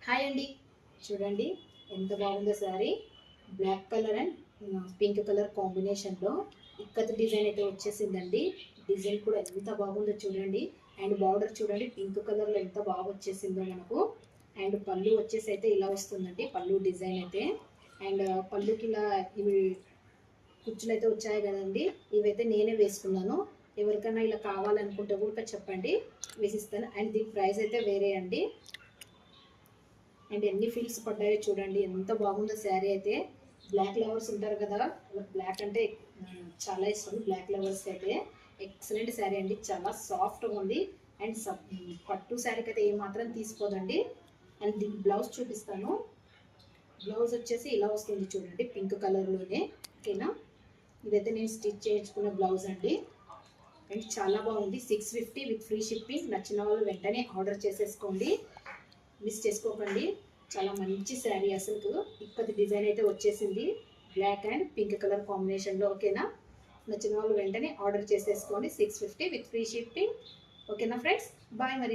Hi అండి, చూడండి ఎంత బాగుందో sari. Black colour and pink colour కాంబినేషన్లో ఇక్కత్ డిజైన్ అయితే వచ్చేసిందండి. డిజైన్ కూడా ఎంత బాగుందో చూడండి. అండ్ బార్డర్ చూడండి పింక్ కలర్లో ఎంత బాగా వచ్చేసిందో మనకు. అండ్ పళ్ళు వచ్చేసి అయితే ఇలా వస్తుందండి, పళ్ళు డిజైన్ అయితే. అండ్ పళ్ళుకి ఇలా ఇవి కుచ్చులు అయితే వచ్చాయి కదండి, ఇవైతే నేనే వేసుకున్నాను. ఎవరికైనా ఇలా కావాలనుకుంటే కూడా చెప్పండి, వేసిస్తాను. అండ్ దీని ప్రైస్ అయితే వేరే అండి. అండ్ ఎన్ని ఫీల్స్ పడ్డాయో చూడండి, ఎంత బాగుందో శారీ అయితే. బ్లాక్ లవర్స్ ఉంటారు కదా, బ్లాక్ అంటే చాలా ఇష్టం. బ్లాక్ లవర్స్కి అయితే ఎక్సలెంట్ శారీ అండి, చాలా సాఫ్ట్గా ఉంది. అండ్ పట్టు శారీకి అయితే ఏమాత్రం తీసుకోదండి. అండ్ దీని బ్లౌజ్ చూపిస్తాను. బ్లౌజ్ వచ్చేసి ఇలా వస్తుంది చూడండి, పింక్ కలర్లోనే. ఓకేనా, ఇదైతే నేను స్టిచ్ చేయించుకున్న బ్లౌజ్ అండి. అండ్ చాలా బాగుంది. 650 విత్ ఫ్రీ షిప్పింగ్. నచ్చిన వాళ్ళు వెంటనే ఆర్డర్ చేసేసుకోండి, మిస్ చేసుకోకండి. చాలా మంచి శారీ, అసలు ఇక్కడి డిజైన్ అయితే వచ్చేసింది బ్లాక్ అండ్ పింక్ కలర్ కాంబినేషన్లో. ఓకేనా, నచ్చిన వాళ్ళు వెంటనే ఆర్డర్ చేసేసుకోండి. 650 విత్ ఫ్రీ షిప్పింగ్. ఓకేనా ఫ్రెండ్స్, బాయ్ మరి.